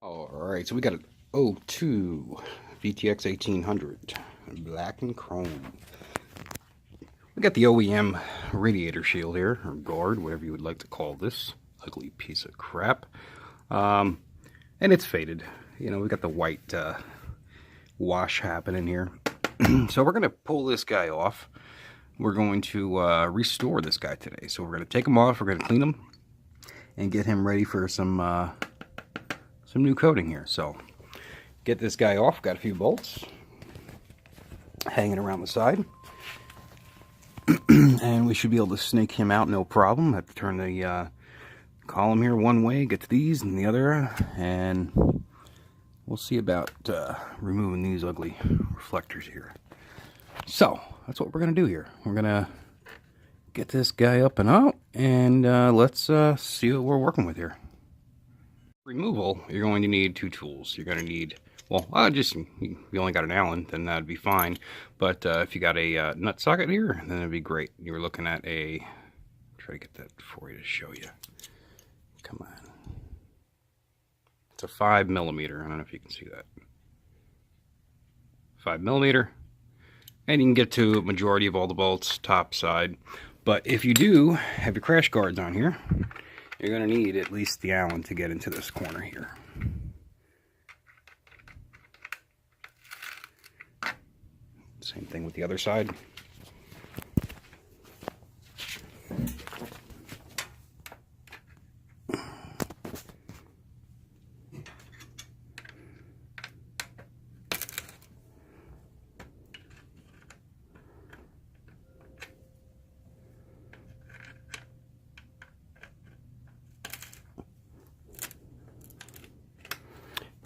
Alright, so we got an O2 VTX 1800 black and chrome. We got the OEM radiator shield here, or guard, whatever you would like to call this ugly piece of crap. And it's faded. You know, we got the white wash happening here. So we're going to pull this guy off. We're going to restore this guy today. So we're going to take him off, we're going to clean him, and get him ready for some new coating here. So get this guy off. Got a few bolts hanging around the side. And we should be able to snake him out no problem. Have to turn the column here one way, get to these and the other, and we'll see about removing these ugly reflectors here. So that's what we're gonna do here. We're gonna get this guy up and out, and let's see what we're working with here. Removal, you're going to need two tools. You're going to need, well, you only got an Allen, then that'd be fine. But if you got a nut socket here, then it'd be great. You were looking at a, try to get that for you to show you. Come on. It's a 5mm. I don't know if you can see that. 5mm. And you can get to a majority of all the bolts, top, side. But if you do have your crash guards on here, you're going to need at least the Allen to get into this corner here. Same thing with the other side.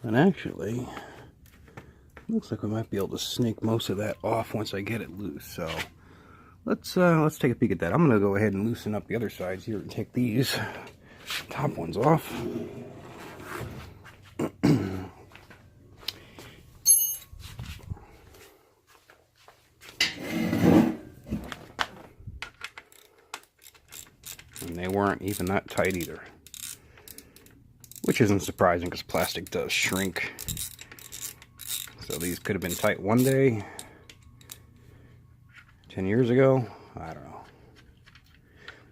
And actually, looks like we might be able to snake most of that off once I get it loose. So let's take a peek at that. I'm gonna go ahead and loosen up the other sides here and take these top ones off. And they weren't even that tight either. Which isn't surprising because plastic does shrink. So these could have been tight one day, 10 years ago, I don't know.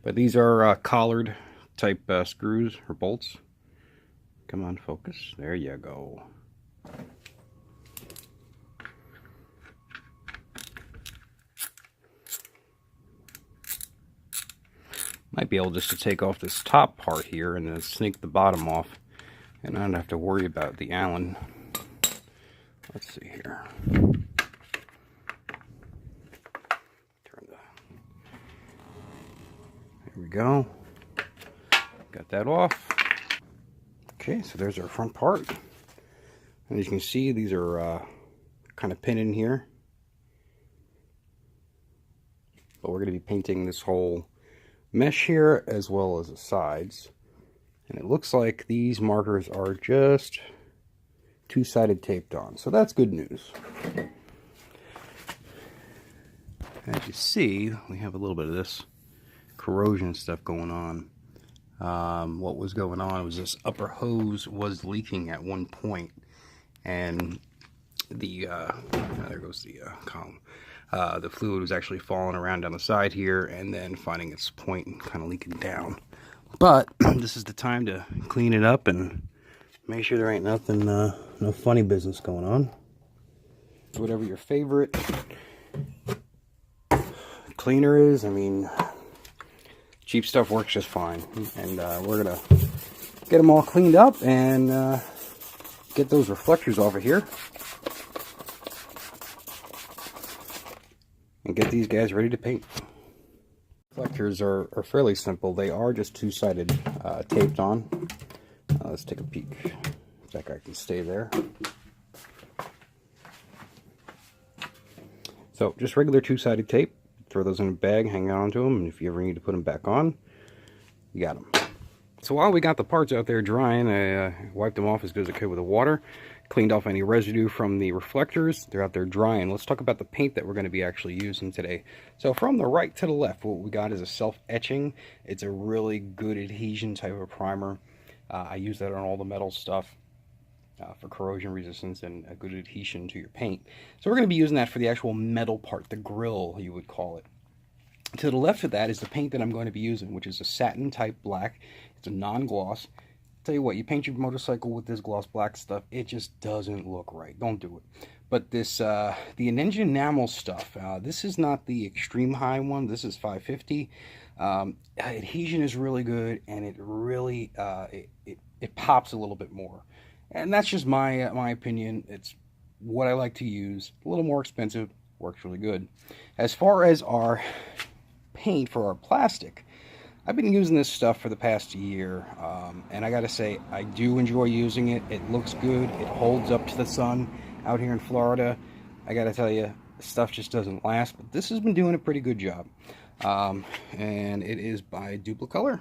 But these are collared type screws or bolts. Come on, focus. There you go. Might be able just to take off this top part here and then snake the bottom off, and I don't have to worry about the Allen. Let's see here. There we go. Got that off. Okay, so there's our front part. And as you can see, these are kind of pinned in here. But we're going to be painting this whole mesh here as well as the sides. And it looks like these markers are just two-sided taped on, so that's good news. As you see, we have a little bit of this corrosion stuff going on. What was going on was this upper hose was leaking at one point, and the there goes the column. The fluid was actually falling around down the side here and then finding its point and kind of leaking down. But this is the time to clean it up and make sure there ain't nothing, no funny business going on. Whatever your favorite cleaner is, I mean, cheap stuff works just fine. And we're gonna get them all cleaned up and get those reflectors off of here. And get these guys ready to paint. Reflectors are fairly simple. They are just two-sided taped on. Let's take a peek. If that guy can stay there. So just regular two-sided tape. Throw those in a bag, hang on to them, and if you ever need to put them back on, you got them. So while we got the parts out there drying, I wiped them off as good as I could with the water. Cleaned off any residue from the reflectors. They're out there drying. Let's talk about the paint that we're going to be actually using today. So from the right to the left, what we got is a self-etching. It's a really good adhesion type of primer. I use that on all the metal stuff. for corrosion resistance and a good adhesion to your paint. So we're going to be using that for the actual metal part, the grill you would call it. To the left of that is the paint that I'm going to be using, which is a satin type black. It's a non-gloss. Tell you what, you paint your motorcycle with this gloss black stuff, it just doesn't look right. Don't do it. But this, the Ninja Enamel stuff, this is not the extreme high one. This is 550. Adhesion is really good, and it really, it pops a little bit more. And that's just my opinion. It's what I like to use. A little more expensive, works really good. As far as our paint for our plastic, I've been using this stuff for the past year, and I gotta say, I do enjoy using it. It looks good. It holds up to the sun out here in Florida. I gotta tell you, the stuff just doesn't last, but this has been doing a pretty good job. And it is by Duplicolor.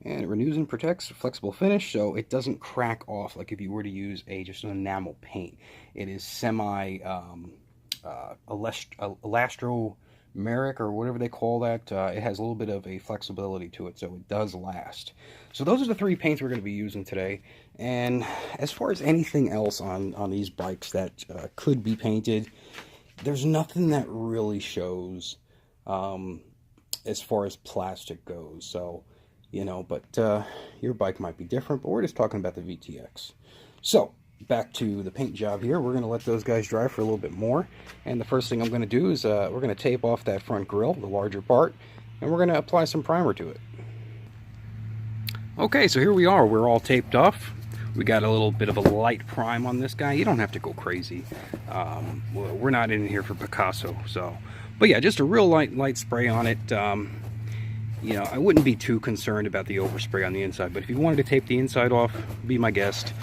And it renews and protects, flexible finish, so it doesn't crack off like if you were to use just an enamel paint. It is semi elastomeric, or whatever they call that. It has a little bit of a flexibility to it, so it does last. So those are the three paints we're going to be using today. And as far as anything else on these bikes that could be painted, there's nothing that really shows as far as plastic goes. So, you know, but your bike might be different, but we're just talking about the VTX. So back to the paint job here. We're going to let those guys dry for a little bit more, and the first thing I'm going to do is we're going to tape off that front grille, the larger part, and we're going to apply some primer to it. Okay, so here we are. We're all taped off. We got a little bit of a light prime on this guy. You don't have to go crazy. We're not in here for Picasso, so, but yeah, just a real light spray on it. You know, I wouldn't be too concerned about the overspray on the inside, but if you wanted to tape the inside off, be my guest.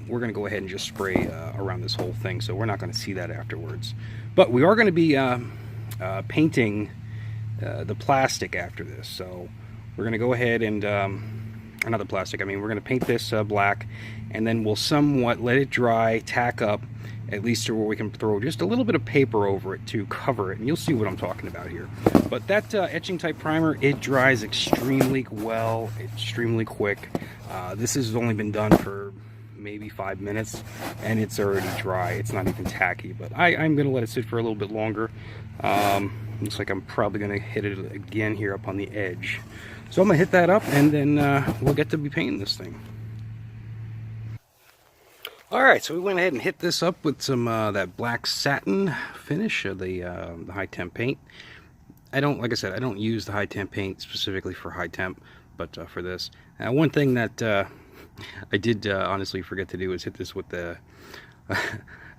We're going to go ahead and just spray around this whole thing, so we're not going to see that afterwards. But we are going to be painting the plastic after this, so we're going to go ahead and, or not the plastic, I mean, we're going to paint this black, and then we'll somewhat let it dry, tack up, at least to where we can throw just a little bit of paper over it to cover it, and you'll see what I'm talking about here. But that etching type primer, it dries extremely well, extremely quick. This has only been done for maybe 5 minutes, and it's already dry. It's not even tacky, but I'm going to let it sit for a little bit longer. Looks like I'm probably going to hit it again here up on the edge. So I'm going to hit that up, and then we'll get to be painting this thing. Alright, so we went ahead and hit this up with some that black satin finish of the high temp paint. Like I said, I don't use the high temp paint specifically for high temp, but for this. One thing that I did honestly forget to do is hit this with the...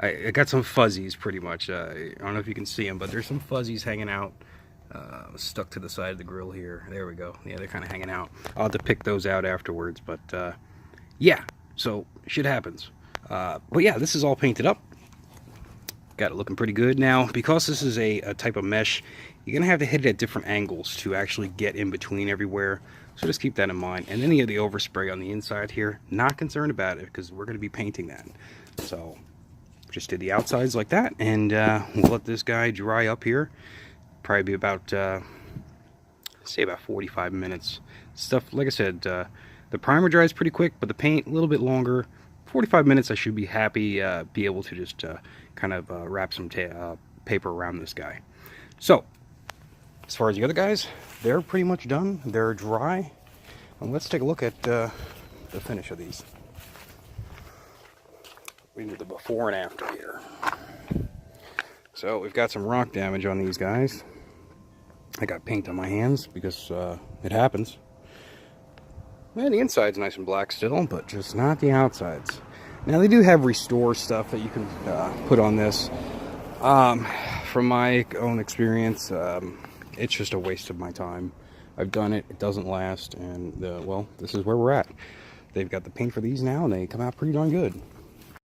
I got some fuzzies pretty much. I don't know if you can see them, but there's some fuzzies hanging out. Stuck to the side of the grill here. There we go. Yeah, they're kind of hanging out. I'll have to pick those out afterwards, but yeah, so shit happens. But yeah, this is all painted up. Got it looking pretty good. Now, because this is a type of mesh, you're going to have to hit it at different angles to actually get in between everywhere. So just keep that in mind. And then you have the overspray on the inside here. Not concerned about it because we're going to be painting that. So just did the outsides like that, and we'll let this guy dry up here. Probably be about, say about 45 minutes. Stuff, like I said, the primer dries pretty quick, but the paint a little bit longer. 45 minutes, I should be happy, be able to just kind of wrap some paper around this guy. So, as far as the other guys, they're pretty much done. They're dry. And let's take a look at the finish of these. We need the before and after here. So, we've got some rock damage on these guys. I got paint on my hands because it happens. And the inside's nice and black still, but just not the outsides. Now, they do have restore stuff that you can put on this. From my own experience, it's just a waste of my time. I've done it, it doesn't last, and well, this is where we're at. They've got the paint for these now, and they come out pretty darn good.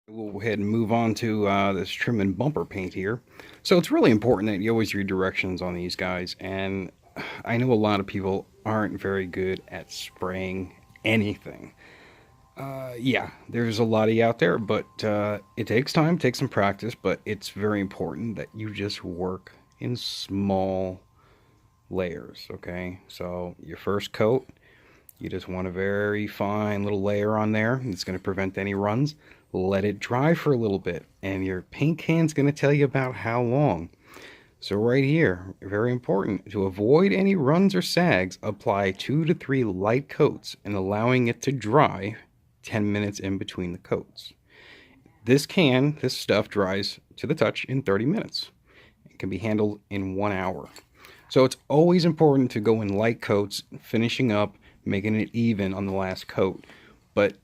We'll go ahead and move on to this trim and bumper paint here. So it's really important that you always read directions on these guys, and I know a lot of people aren't very good at spraying anything. Yeah, there's a lot of you out there, but it takes time, takes some practice, but it's very important that you just work in small layers, okay? So your first coat, You just want a very fine little layer on there. It's going to prevent any runs. Let it dry for a little bit, and your paint can's going to tell you about how long. So right here, very important, to avoid any runs or sags, apply 2 to 3 light coats and allowing it to dry 10 minutes in between the coats. This stuff dries to the touch in 30 minutes. It can be handled in 1 hour. So it's always important to go in light coats, finishing up, making it even on the last coat. But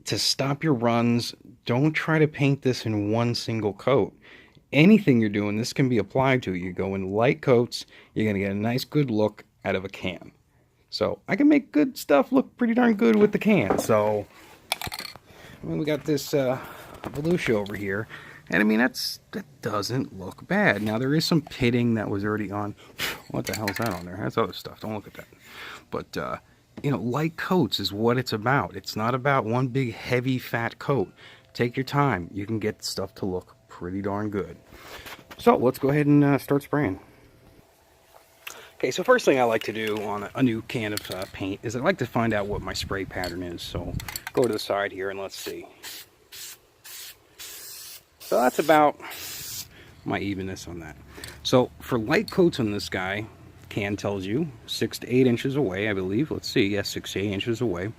to stop your runs, don't try to paint this in one single coat. Anything you're doing, this can be applied to. You go in light coats, you're going to get a nice good look out of a can. So I can make good stuff look pretty darn good with the can. So I mean, we got this Volusia over here, and I mean that doesn't look bad. Now there is some pitting that was already on. What the hell is that on there? That's other stuff. Don't look at that. But you know, light coats is what it's about. It's not about one big heavy fat coat. Take your time. You can get stuff to look pretty darn good. So let's go ahead and start spraying. Okay, so first thing I like to do on a new can of paint is I like to find out what my spray pattern is. So go to the side here and let's see. So that's about my evenness on that. So for light coats on this guy, can tells you 6 to 8 inches away, I believe. Let's see, yes, 6 to 8 inches away.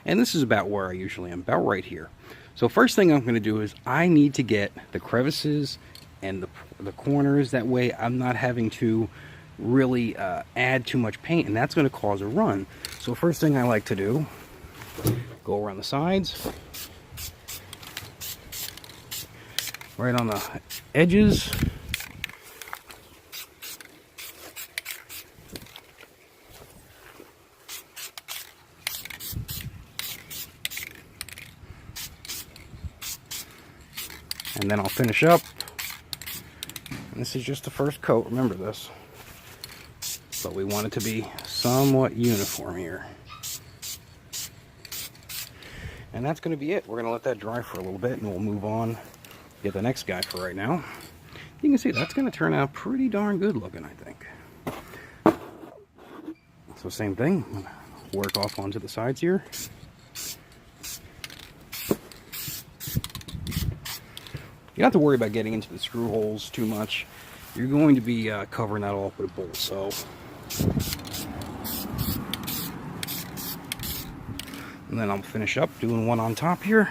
And this is about where I usually am, about right here. So first thing I'm going to do is I need to get the crevices and the corners. That way I'm not having to really add too much paint, and that's going to cause a run. So first thing I like to do, go around the sides, right on the edges. And then I'll finish up. And this is just the first coat, remember this. But we want it to be somewhat uniform here. And that's going to be it. We're going to let that dry for a little bit and we'll move on, get the next guy for right now. You can see that's going to turn out pretty darn good looking, I think. So same thing, work off onto the sides here. You don't have to worry about getting into the screw holes too much. You're going to be covering that all up with a bolt. So and then I'll finish up doing one on top here.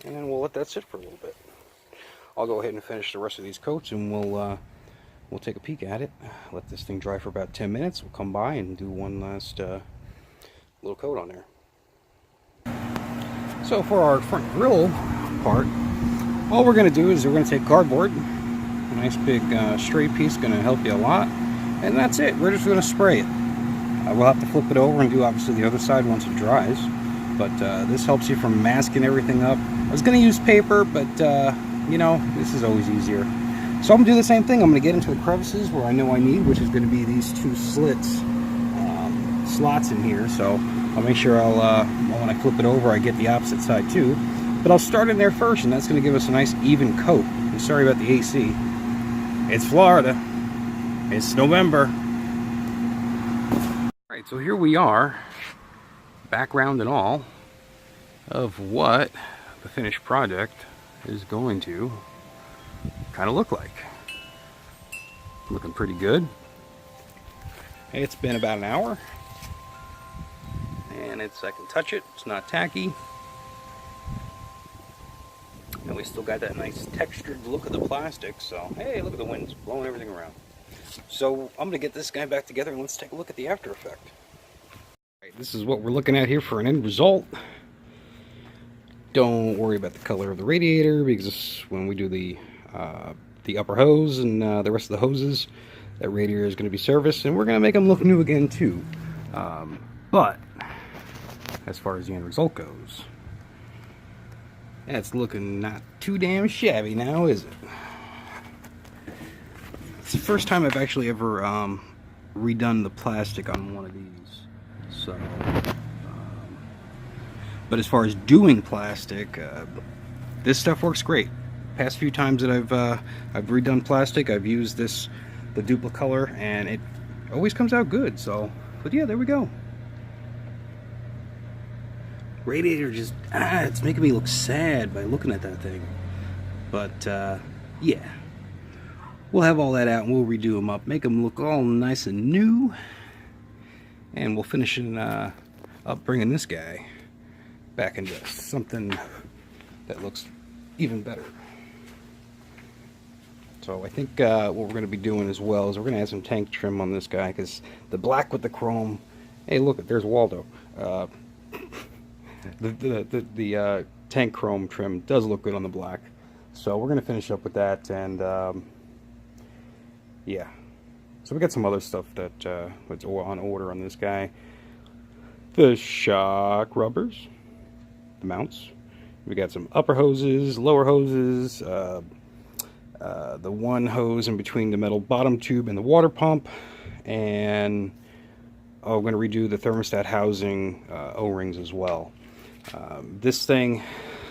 And then we'll let that sit for a little bit. I'll go ahead and finish the rest of these coats and we'll take a peek at it. Let this thing dry for about 10 minutes. We'll come by and do one last little coat on there. So for our front grille part, all we're going to do is we're going to take cardboard, a nice big straight piece, going to help you a lot, and that's it. We're just going to spray it. We'll have to flip it over and do obviously the other side once it dries, but this helps you from masking everything up. I was going to use paper, but you know, this is always easier. So I'm going to do the same thing. I'm going to get into the crevices where I know I need, which is going to be these two slots in here. So I'll make sure when I flip it over, I get the opposite side too. But I'll start in there first, and that's going to give us a nice even coat. And sorry about the AC. It's Florida. It's November. Alright, so here we are, background and all, of what the finished project is going to kind of look like. Looking pretty good. It's been about an hour. And I can touch it, it's not tacky. And we still got that nice textured look of the plastic, so hey, look at the wind, it's blowing everything around. So I'm gonna get this guy back together and let's take a look at the after effect. Right, this is what we're looking at here for an end result. Don't worry about the color of the radiator, because when we do the upper hose and the rest of the hoses, that radiator is going to be serviced, and we're going to make them look new again too. But as far as the end result goes, that's looking not too damn shabby now, is it? It's the first time I've actually ever redone the plastic on one of these. So, but as far as doing plastic, this stuff works great. Past few times that I've redone plastic, I've used the Duplicolor, and always comes out good. So, but yeah, there we go. Radiator just, it's making me look sad by looking at that thing. But, yeah. We'll have all that out and we'll redo them up, make them look all nice and new. And we'll finish up bringing this guy back into something that looks even better. So I think what we're going to be doing as well is we're going to add some tank trim on this guy, because the black with the chrome, hey look, there's Waldo. The tank chrome trim does look good on the black. So we're going to finish up with that, and yeah. So we got some other stuff that was on order on this guy. The shock rubbers, the mounts. We got some upper hoses, lower hoses, the one hose in between the metal bottom tube and the water pump, and we're going to redo the thermostat housing O-rings as well. This thing,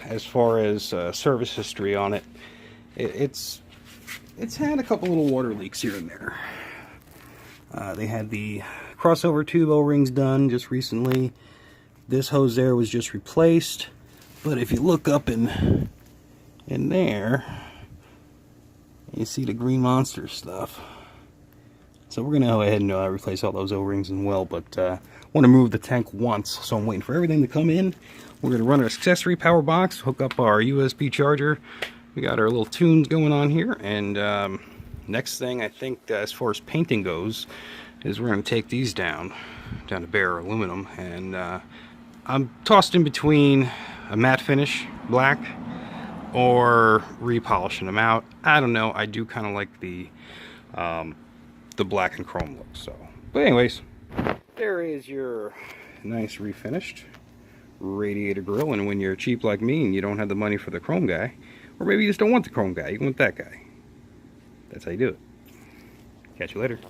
as far as service history on it, it's had a couple little water leaks here and there. They had the crossover tube O-rings done just recently. This hose there was just replaced, but if you look up in there, you see the green monster stuff. So we're gonna go ahead and replace all those O-rings as well, but want to move the tank once, so I'm waiting for everything to come in. We're gonna run our accessory power box, hook up our USB charger. We got our little tunes going on here, and next thing I think as far as painting goes is we're gonna take these down to bare aluminum, and I'm tossed in between a matte finish black or repolishing them out. I don't know. I do kind of like the black and chrome look. So, but anyways, there is your nice refinished radiator grill. And when you're cheap like me and you don't have the money for the chrome guy, or maybe you just don't want the chrome guy, you want that guy. That's how you do it. Catch you later.